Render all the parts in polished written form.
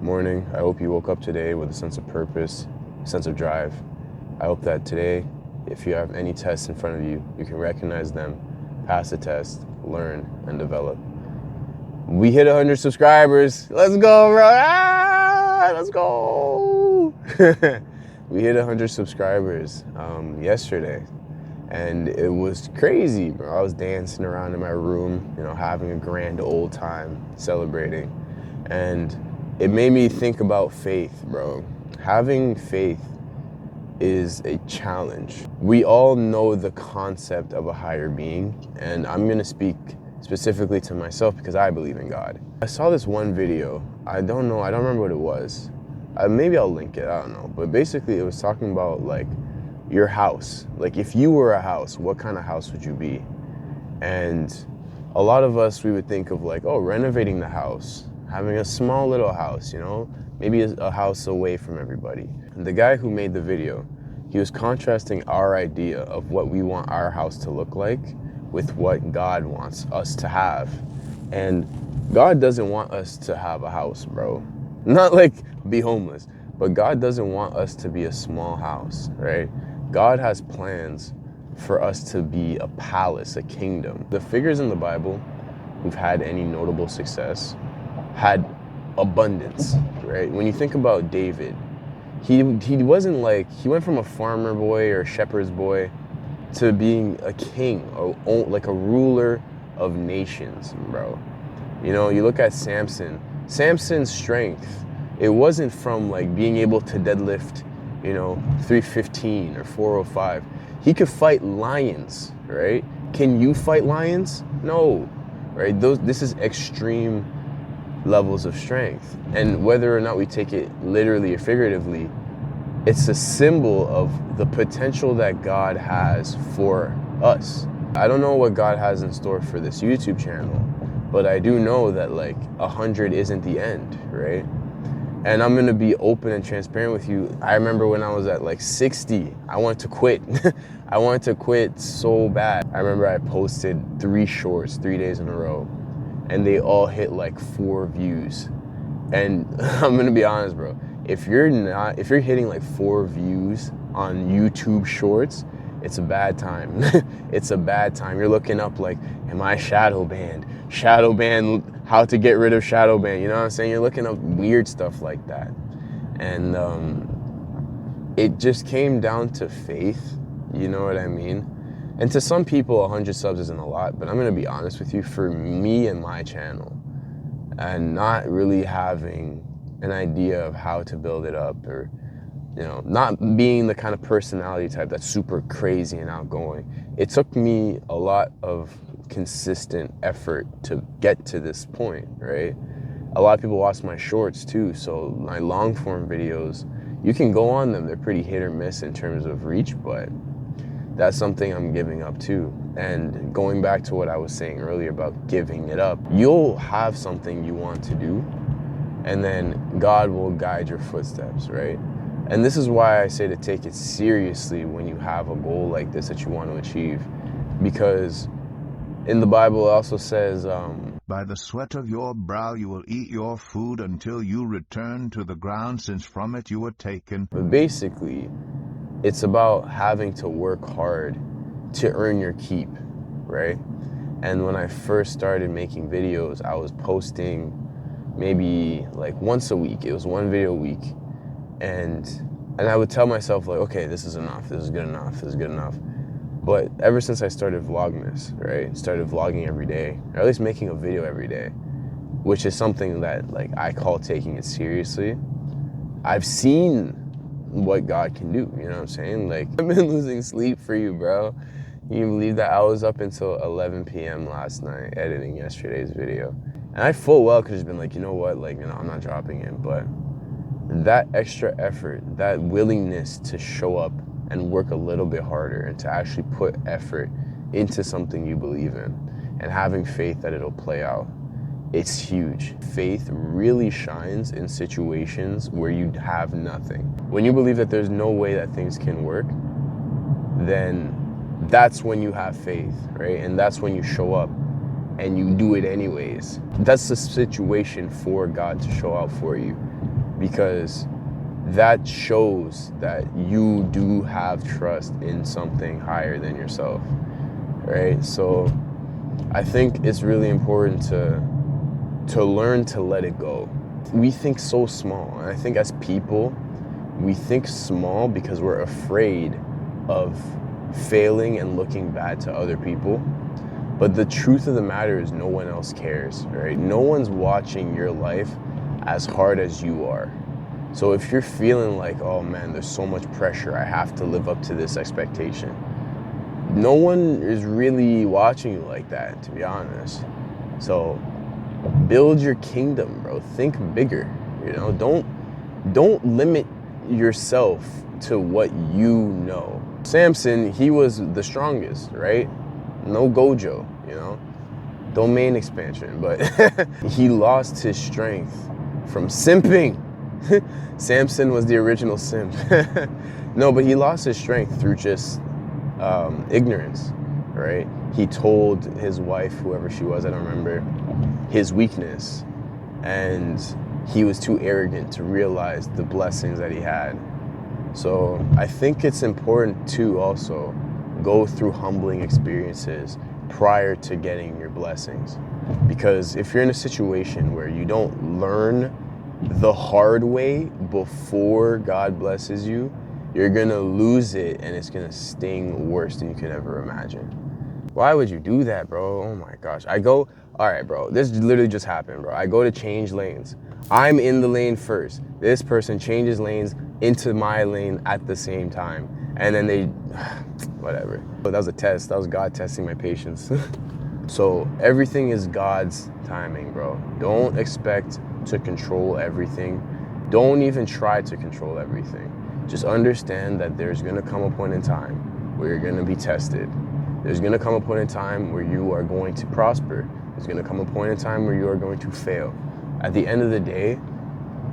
morning. I hope you woke up today with a sense of purpose, a sense of drive. I hope that today, if you have any tests in front of you, you can recognize them, pass the test, learn, and develop. We hit 100 subscribers. Let's go, bro. Let's go. We hit 100 subscribers yesterday. And it was crazy, bro. I was dancing around in my room, having a grand old time, celebrating. And it made me think about faith, bro. Having faith is a challenge. We all know the concept of a higher being, and I'm gonna speak specifically to myself because I believe in God. I saw this one video. I don't remember what it was. Maybe I'll link it, I don't know. But basically it was talking about your house. If you were a house, what kind of house would you be? And a lot of us, we would think of renovating the house, having a small little house, maybe a house away from everybody. And the guy who made the video, he was contrasting our idea of what we want our house to look like with what God wants us to have. And God doesn't want us to have a house, bro. Not be homeless, but God doesn't want us to be a small house, right? God has plans for us to be a palace, a kingdom. The figures in the Bible who've had any notable success had abundance, right? When you think about David, he wasn't he went from a farmer boy or a shepherd's boy to being a king, a ruler of nations, bro. You look at Samson's strength, it wasn't from being able to deadlift 315 or 405. He could fight lions, right? Can you fight lions? No, right? This is extreme levels of strength. And whether or not we take it literally or figuratively, it's a symbol of the potential that God has for us. I don't know what God has in store for this YouTube channel, but I do know that 100 isn't the end, right? And I'm gonna be open and transparent with you. I remember when I was at 60, I wanted to quit. I wanted to quit so bad. I remember I posted 3 shorts 3 days in a row, and they all hit 4 views. And I'm gonna be honest, bro. If you're hitting 4 views on YouTube shorts, it's a bad time. It's a bad time. You're looking up am I shadow banned? Shadow ban, how to get rid of shadow ban. You know what I'm saying? You're looking up weird stuff like that. And it just came down to faith. You know what I mean? And to some people, 100 subs isn't a lot, but I'm gonna be honest with you, for me and my channel, and not really having an idea of how to build it up, or not being the kind of personality type that's super crazy and outgoing, it took me a lot of consistent effort to get to this point, right? A lot of people watch my shorts too, so my long form videos, you can go on them, they're pretty hit or miss in terms of reach, but that's something I'm giving up too. And going back to what I was saying earlier about giving it up, you'll have something you want to do, and then God will guide your footsteps, right? And this is why I say to take it seriously when you have a goal like this that you want to achieve. Because in the Bible it also says, by the sweat of your brow you will eat your food until you return to the ground, since from it you were taken. But basically, it's about having to work hard to earn your keep, right? And when I first started making videos, I was posting maybe once a week. It was 1 video a week. And I would tell myself okay, this is enough, this is good enough, this is good enough. But ever since I started Vlogmas, right, started vlogging every day, or at least making a video every day, which is something that I call taking it seriously, I've seen what God can do, you know what I'm saying? I've been losing sleep for you, bro. Can you believe that? I was up until 11 p.m. last night editing yesterday's video. And I full well could have been you know what, I'm not dropping it, but that extra effort, that willingness to show up and work a little bit harder and to actually put effort into something you believe in and having faith that it'll play out, it's huge. Faith really shines in situations where you have nothing. When you believe that there's no way that things can work, then that's when you have faith, right? And that's when you show up and you do it anyways. That's the situation for God to show out for you. because that shows that you do have trust in something higher than yourself, right? So I think it's really important to learn to let it go. We think so small, and I think as people, we think small because we're afraid of failing and looking bad to other people. But the truth of the matter is no one else cares, right? No one's watching your life as hard as you are. So if you're feeling like, oh man, there's so much pressure, I have to live up to this expectation, no one is really watching you like that, to be honest. So build your kingdom, bro. Think bigger, you know? Don't limit yourself to what you know. Samson, he was the strongest, right? No Gojo, you know? Domain expansion, but he lost his strength from simping. Samson was the original simp. No, but he lost his strength through just ignorance, right? He told his wife, whoever she was, I don't remember, his weakness, and he was too arrogant to realize the blessings that he had. So I think it's important to also go through humbling experiences prior to getting your blessings, because if you're in a situation where you don't learn the hard way before God blesses you, you're gonna lose it and it's gonna sting worse than you could ever imagine. Why would you do that, bro? Oh my gosh. All right, bro, this literally just happened, bro. I go to change lanes. I'm in the lane first. This person changes lanes into my lane at the same time. And then they, whatever. But that was a test. That was God testing my patience. So everything is God's timing, bro. Don't expect to control everything. Don't even try to control everything. Just understand that there's gonna come a point in time where you're gonna be tested. There's gonna come a point in time where you are going to prosper. There's gonna come a point in time where you are going to fail. At the end of the day,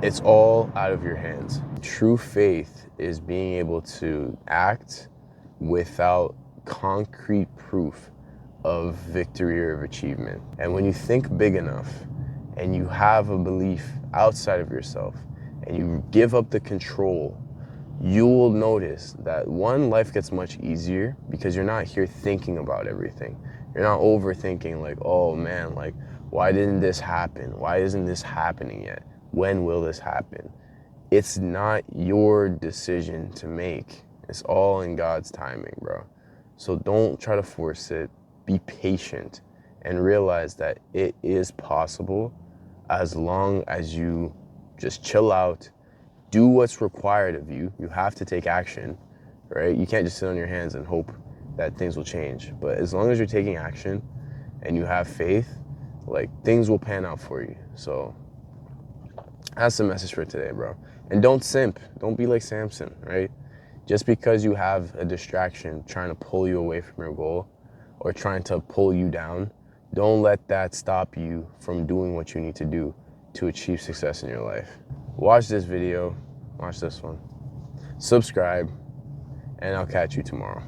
it's all out of your hands. True faith is being able to act without concrete proof of victory or of achievement. And when you think big enough and you have a belief outside of yourself and you give up the control, you will notice that one, life gets much easier because you're not here thinking about everything. You're not overthinking like, oh man, like, why didn't this happen? Why isn't this happening yet? When will this happen? It's not your decision to make. It's all in God's timing, bro. So don't try to force it. Be patient and realize that it is possible as long as you just chill out, do what's required of you. You have to take action, right? You can't just sit on your hands and hope that things will change. But as long as you're taking action and you have faith, like, things will pan out for you. So that's the message for today, bro. And don't simp. Don't be like Samson, right? Just because you have a distraction trying to pull you away from your goal or trying to pull you down, don't let that stop you from doing what you need to do to achieve success in your life. Watch this video, watch this one, subscribe, and I'll catch you tomorrow.